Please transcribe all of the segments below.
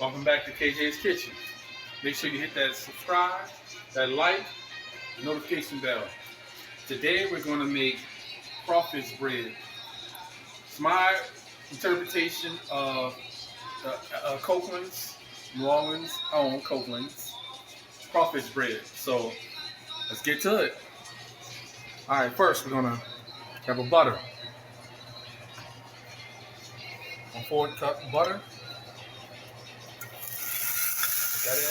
Welcome back to KJ's Kitchen. Make sure you hit that subscribe, that like, notification bell. Today we're going to make crawfish bread. It's my interpretation of Copeland's, New Orleans own Copeland's crawfish bread. So let's get to it. All right, first we're going to have a butter. 1/4 cup butter. Put that in.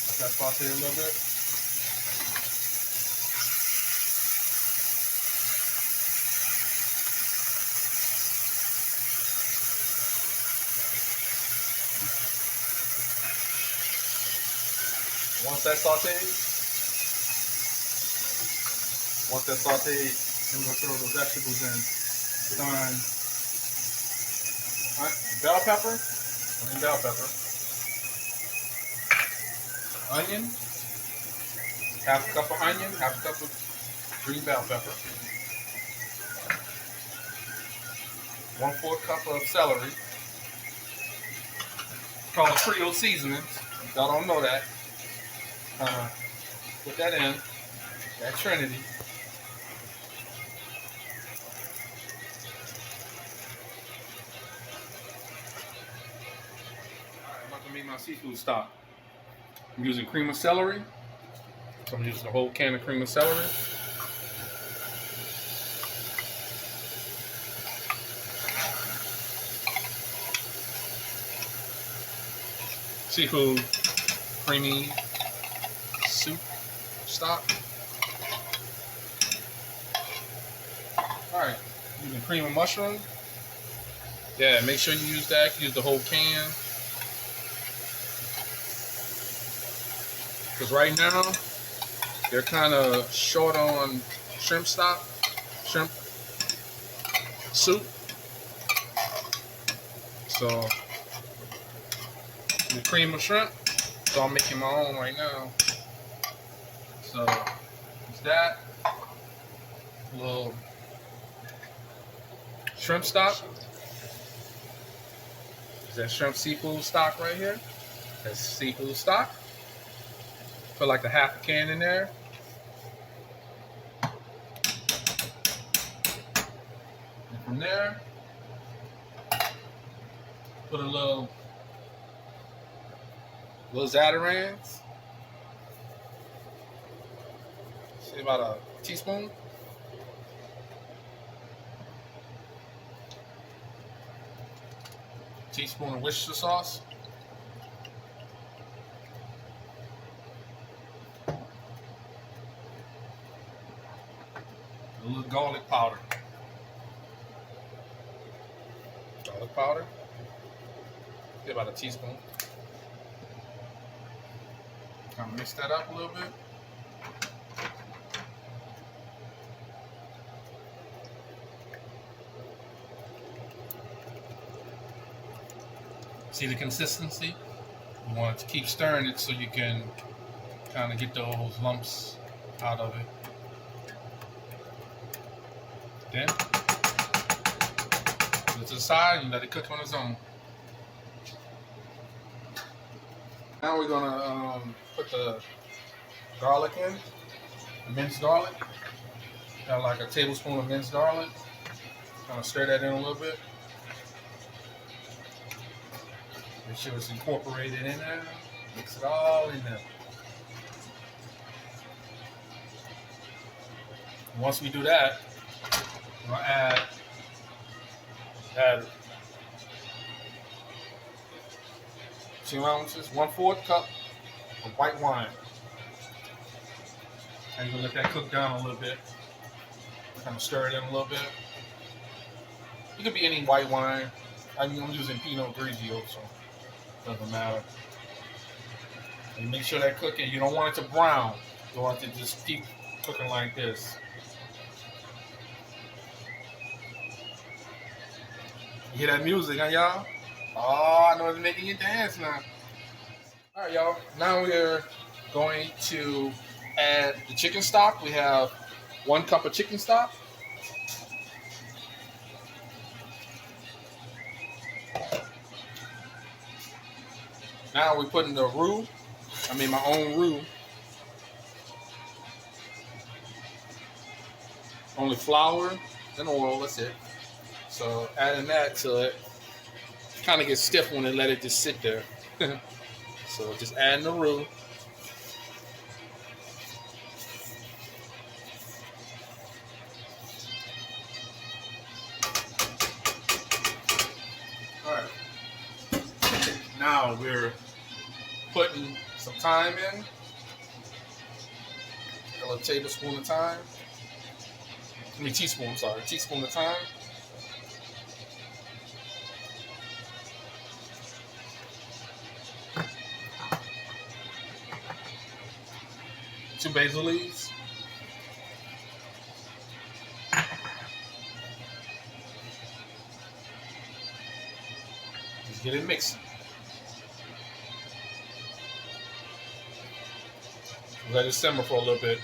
Let that saute a little bit. Once that sauteed, then we're gonna throw the vegetables in. Done. Bell pepper, onion, half a cup of onion, half a cup of green bell pepper, 1/4 cup of celery. Call it Creole seasonings. Y'all don't know that. Put that in. That Trinity. Alright, I'm about to make my seafood stock. I'm using cream of celery. So I'm using a whole can of cream of celery. Seafood creamy soup stock. Alright, using cream of mushroom. Yeah, make sure you use that. Use the whole can. Because right now, they're kind of short on shrimp stock, shrimp soup. So, the cream of shrimp. So I'm making my own right now. So, it's that. A little shrimp stock. Is that shrimp seafood stock right here? That's seafood stock. Put like a half a can in there. And from there, put a little Zatarain's. Say about a teaspoon. Teaspoon of Worcestershire sauce. A little garlic powder. Garlic powder. Get about a teaspoon. Kind of mix that up a little bit. See the consistency? You want to keep stirring it so you can kind of get those lumps out of it. Then, put it to the side and let it cook on its own. Now we're gonna put the garlic in, minced garlic. Got like a tablespoon of minced garlic. Kind of stir that in a little bit. Make sure it's incorporated in there. Mix it all in there. Once we do that, we're gonna add 2 ounces, 1/4 cup of white wine. And you're gonna let that cook down a little bit. Kind of stir it in a little bit. It could be any white wine. I mean, I'm using Pinot Grigio, so it doesn't matter. And make sure that cooking, you don't want it to brown. You want it to just keep cooking like this. You hear that music, huh, y'all? Oh, I know it's making you dance now. All right, y'all. Now we're going to add the chicken stock. We have 1 cup of chicken stock. Now we're putting the roux. I made my own roux. Only flour and oil, that's it. So adding that to it, kind of gets stiff when they let it just sit there. So just adding the roux. All right. Now we're putting some thyme in. A little tablespoon of thyme. Teaspoon, sorry. Teaspoon of thyme. 2 basil leaves. Just get it mixing. Let it simmer for a little bit.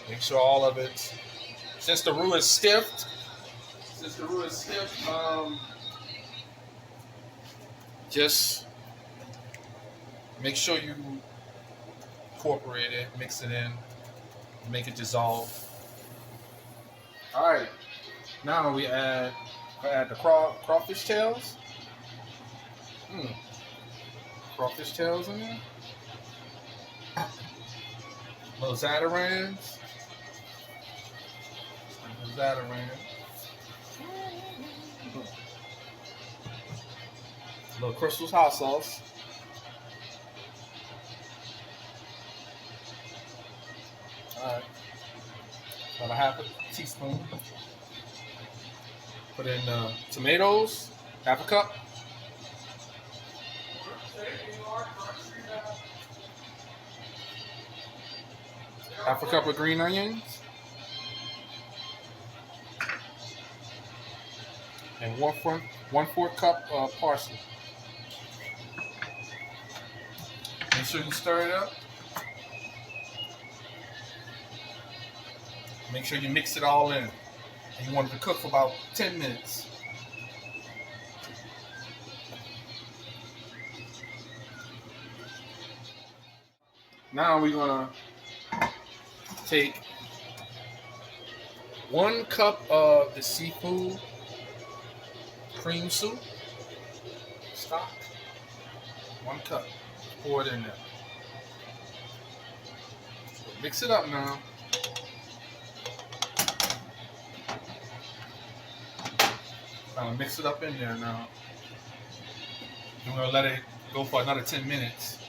Make sure all of it, since the roux is stiff, just make sure you incorporate it, mix it in, make it dissolve. All right, now we add the crawfish tails. Crawfish tails in there. Little Zatarain's. Little Crystal's hot sauce. Alright. About a half a teaspoon. Put in tomatoes, half a cup. Half a cup of green onions. And 1/4 cup of parsley. Make sure you stir it up. Make sure you mix it all in. And you want it to cook for about 10 minutes. Now we're gonna take 1 cup of the seafood cream soup stock. 1 cup. Pour it in there. Mix it up now. Mix it up in there now. We're gonna let it go for another 10 minutes.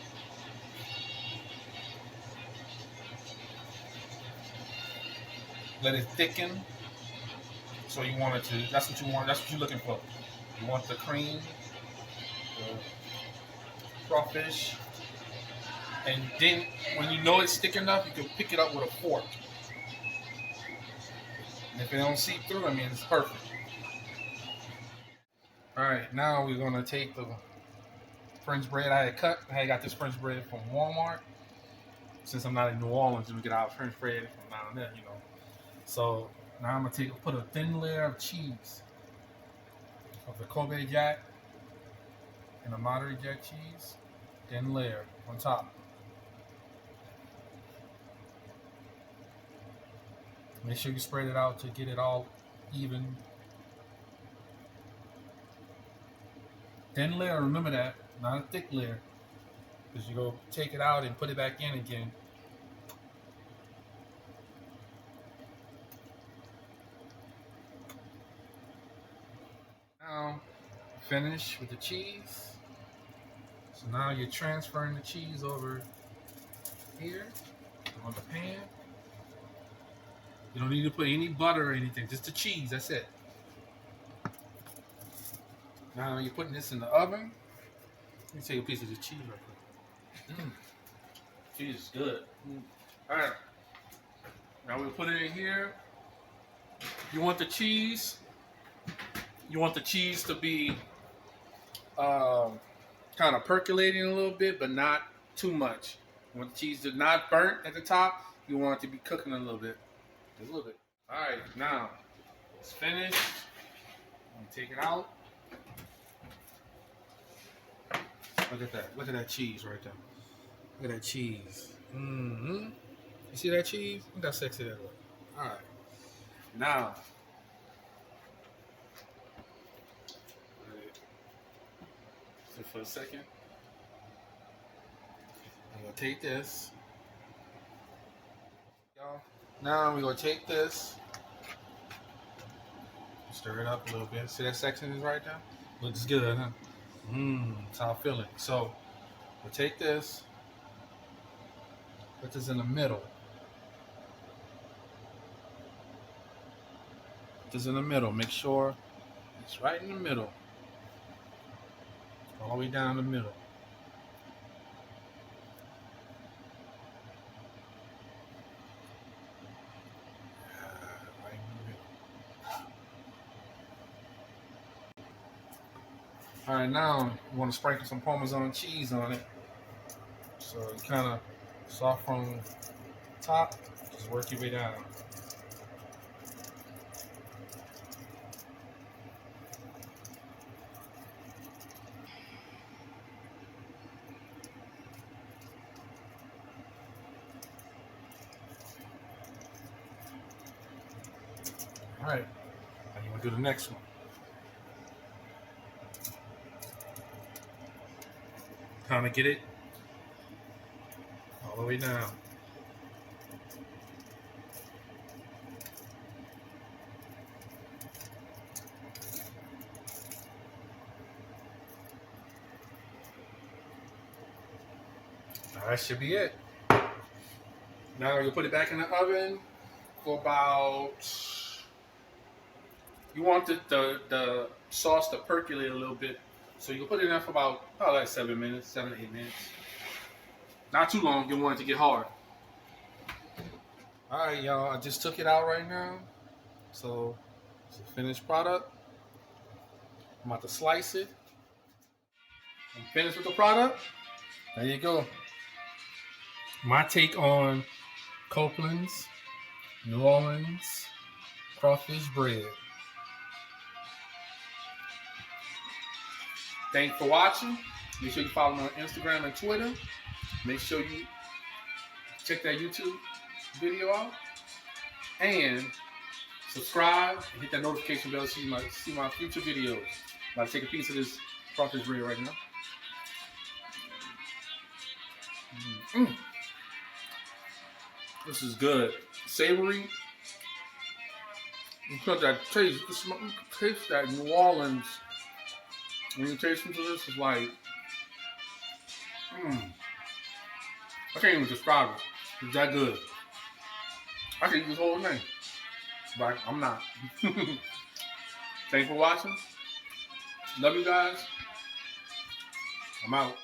Let it thicken. So you want it to, that's what you want, that's what you're looking for. You want the cream, the crawfish, and then when you know it's thick enough, you can pick it up with a fork. And if it don't seep through, I mean, it's perfect. All right, now we're gonna take the French bread I had cut. I got this French bread from Walmart. Since I'm not in New Orleans, we get our French bread from down there, you know. So now I'm gonna put a thin layer of cheese, of the Kobe Jack and a Monterey Jack cheese, thin layer on top. Make sure you spread it out to get it all even. Thin layer, remember that, not a thick layer, because you go take it out and put it back in again. Now, finish with the cheese. So now you're transferring the cheese over here on the pan. You don't need to put any butter or anything, just the cheese, that's it. Now you're putting this in the oven. Let me take a piece of the cheese right quick. Cheese is good. All right. Now we'll put it in here. You want the cheese. You want the cheese to be kind of percolating a little bit, but not too much. You want the cheese to not burnt at the top, You want it to be cooking a little bit. Just a little bit. Alright, now it's finished. I'm gonna take it out. Look at that. Look at that cheese right there. Look at that cheese. Mm-hmm. You see that cheese? Look how sexy that looks. Alright. Now, sit for a second. I'm gonna take this. Now we're gonna take this. Stir it up a little bit. See that section is right there? Looks good, huh? That's how I'm feeling. So we'll take this, put this in the middle. Put this in the middle. Make sure it's right in the middle. All the way down the middle. Right in the middle. All right, now you want to sprinkle some Parmesan cheese on it. So you kind of soft from top, just work your way down. All right, now you want to do the next one. Kind of get it all the way down. Now that should be it. Now you'll put it back in the oven for about, you want the sauce to percolate a little bit. So you'll put it in there for about like 7 minutes, 7 to 8 minutes. Not too long, you want it to get hard. All right, y'all, I just took it out right now. So it's a finished product. I'm about to slice it. I'm finished with the product. There you go. My take on Copeland's New Orleans crawfish bread. Thanks for watching. Make sure you follow me on Instagram and Twitter. Make sure you check that YouTube video out. And subscribe and hit that notification bell to see my future videos. I'm about to take a piece of this crawfish bread right now. This is good. Savory. You got that taste. You can taste that New Orleans. When you taste into this, it's like, I can't even describe it. It's that good. I can eat this whole thing, but I'm not. Thanks for watching. Love you guys. I'm out.